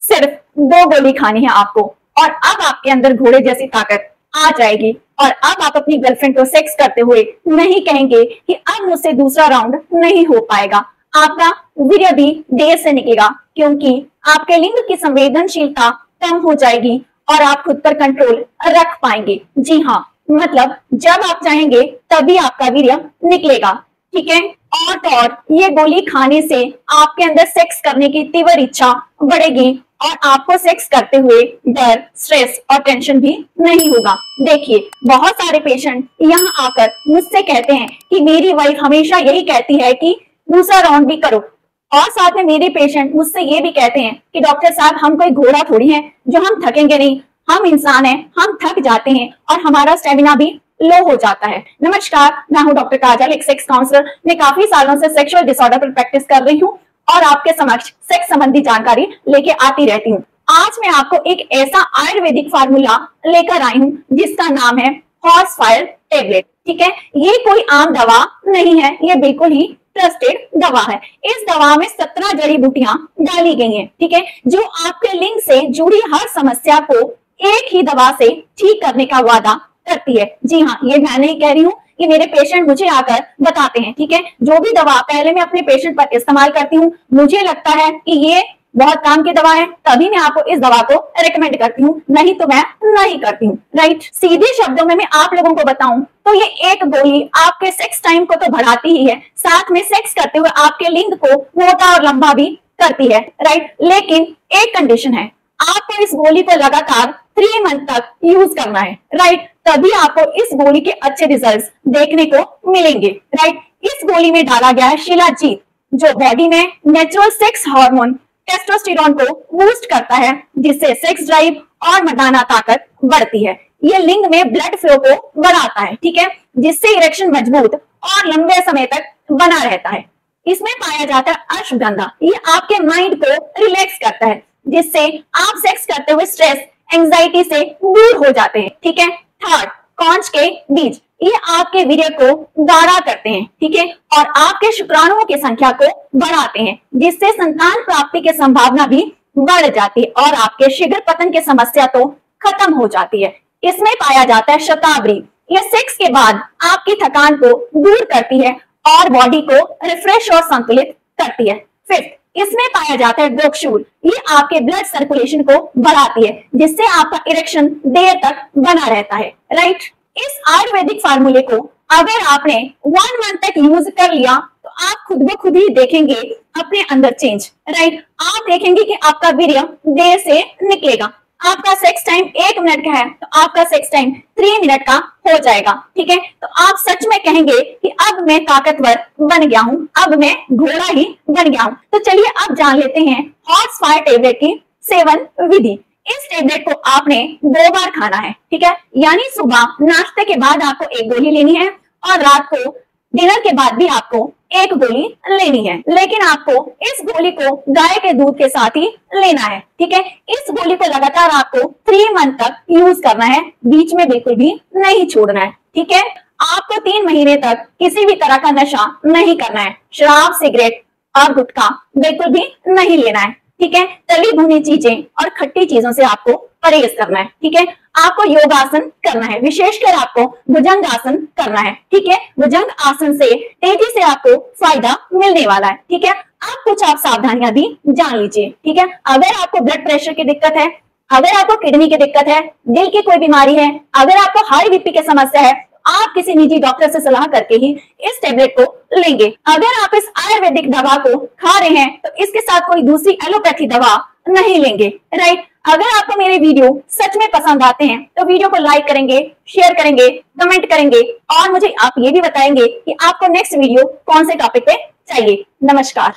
सिर्फ 2 गोली खानी है आपको और अब आपके अंदर घोड़े जैसी ताकत आ जाएगी और अब आप अपनी गर्लफ्रेंड को सेक्स करते हुए नहीं कहेंगे कि अब मुझसे दूसरा राउंड नहीं हो पाएगा। आपका वीर्य भी देर से निकलेगा क्योंकि आपके लिंग की संवेदनशीलता कम हो जाएगी और आप खुद पर कंट्रोल रख पाएंगे। जी हाँ, मतलब जब आप चाहेंगे तभी आपका वीर्य निकलेगा। ठीक है, और तो और ये गोली खाने से आपके अंदर सेक्स करने की तीव्र इच्छा बढ़ेगी और आपको सेक्स करते हुए डर, स्ट्रेस और टेंशन भी नहीं होगा। देखिए, बहुत सारे पेशेंट यहाँ आकर मुझसे कहते हैं कि मेरी वाइफ हमेशा यही कहती है कि दूसरा राउंड भी करो, और साथ में मेरे पेशेंट मुझसे ये भी कहते हैं कि डॉक्टर साहब हम कोई घोड़ा थोड़ी हैं जो हम थकेंगे नहीं, हम इंसान हैं, हम थक जाते हैं और हमारा स्टेमिना भी लो हो जाता है। नमस्कार, मैं हूं डॉक्टर काजल, एक सेक्स काउंसलर। मैं काफी सालों से सेक्सुअल डिसऑर्डर पर प्रैक्टिस कर रही हूं और आपके समक्ष सेक्स संबंधी जानकारी लेके आती रहती हूँ। आज मैं आपको एक ऐसा आयुर्वेदिक फार्मूला लेकर आई हूँ जिसका नाम है हॉर्स फायर टेबलेट। ठीक है, ये कोई आम दवा नहीं है, ये बिल्कुल ही ट्रस्टेड दवा है। इस दवा में 17 जड़ी बूटियां डाली गई हैं। ठीक है, जो आपके लिंग से जुड़ी हर समस्या को एक ही दवा से ठीक करने का वादा करती है। जी हाँ, ये मैं नहीं कह रही हूँ, ये मेरे पेशेंट मुझे आकर बताते हैं। ठीक है, जो भी दवा पहले मैं अपने पेशेंट पर इस्तेमाल करती हूँ, मुझे लगता है कि ये बहुत काम की दवा है, तभी मैं आपको इस दवा को रेकमेंड करती हूँ, नहीं तो मैं नहीं करती हूँ। राइट, सीधे शब्दों में मैं आप लोगों को बताऊं तो ये एक गोली आपके सेक्स टाइम को तो बढ़ाती ही है, साथ में सेक्स करते हुए आपके लिंग को मोटा और लंबा भी करती है। राइट, लेकिन एक कंडीशन है, आपको इस गोली को लगातार 3 मंथ तक यूज करना है। राइट, तभी आपको इस गोली के अच्छे रिजल्ट्स देखने को मिलेंगे। राइट, इस गोली में डाला गया है शिलाजीत, जो बॉडी में नेचुरल सेक्स हार्मोन टेस्टोस्टेरोन को बूस्ट करता है, जिससे सेक्स ड्राइव और मर्दाना ताकत बढ़ती है। ये लिंग में ब्लड फ्लो को बढ़ाता है। ठीक है, जिससे इरेक्शन मजबूत और लंबे समय तक बना रहता है। इसमें पाया जाता है अश्वगंधा, ये आपके माइंड को रिलैक्स करता है, जिससे आप सेक्स करते हुए स्ट्रेस, एंजाइटी से दूर हो जाते हैं। ठीक है, थर्ड, कॉन्च के बीज, ये आपके वीर्य को गाढ़ा करते हैं। ठीक है, और आपके शुक्राणुओं की संख्या को बढ़ाते हैं, जिससे संतान प्राप्ति की संभावना भी बढ़ जाती है और आपके शीघ्र पतन की समस्या तो खत्म हो जाती है। इसमें पाया जाता है शतावरी, ये सेक्स के बाद आपकी थकान को दूर करती है और बॉडी को रिफ्रेश और संतुलित करती है। फिफ्थ, इसमें पाया जाता है गोक्षूर, ये आपके ब्लड सर्कुलेशन को बढ़ाती है, जिससे आपका इरेक्शन देर तक बना रहता है। राइट, इस आयुर्वेदिक फार्मूले को अगर आपने 1 मंथ तक यूज कर लिया तो आप खुद ब खुद ही देखेंगे अपने अंदर चेंज। राइट, आप देखेंगे कि आपका वीर्य देर से निकलेगा। आपका सेक्स टाइम 1 मिनट का है तो आपका सेक्स टाइम 3 मिनट का हो जाएगा। ठीक है, तो आप सच में कहेंगे कि अब मैं ताकतवर बन गया हूँ, अब मैं घोड़ा ही बन गया हूँ। तो चलिए अब जान लेते हैं हॉर्स फायर टेबलेट की सेवन विधि। इस टेबलेट को आपने 2 बार खाना है। ठीक है, यानी सुबह नाश्ते के बाद आपको 1 गोली लेनी है और रात को डिनर के बाद भी आपको 1 गोली लेनी है, लेकिन आपको इस गोली को गाय के दूध के साथ ही लेना है। ठीक है, इस गोली को लगातार आपको 3 मंथ तक यूज करना है, बीच में बिल्कुल भी नहीं छोड़ना है। ठीक है, आपको 3 महीने तक किसी भी तरह का नशा नहीं करना है, शराब, सिगरेट और गुटखा बिल्कुल भी नहीं लेना है। ठीक है, तली भुनी चीजें और खट्टी चीजों से आपको परहेज करना है। ठीक है, आपको योगासन करना है, विशेषकर आपको भुजंग आसन करना है। ठीक है, भुजंग आसन से तेजी से आपको फायदा मिलने वाला है। ठीक है, अब कुछ आप सावधानियां भी जान लीजिए। ठीक है, अगर आपको ब्लड प्रेशर की दिक्कत है, अगर आपको किडनी की दिक्कत है, दिल की कोई बीमारी है, अगर आपको हाई बीपी की समस्या है, आप किसी निजी डॉक्टर से सलाह करके ही इस टेबलेट को लेंगे। अगर आप इस आयुर्वेदिक दवा को खा रहे हैं तो इसके साथ कोई दूसरी एलोपैथी दवा नहीं लेंगे। राइट, अगर आपको मेरे वीडियो सच में पसंद आते हैं तो वीडियो को लाइक करेंगे, शेयर करेंगे, कमेंट करेंगे और मुझे आप ये भी बताएंगे कि आपको नेक्स्ट वीडियो कौन से टॉपिक पे चाहिए। नमस्कार।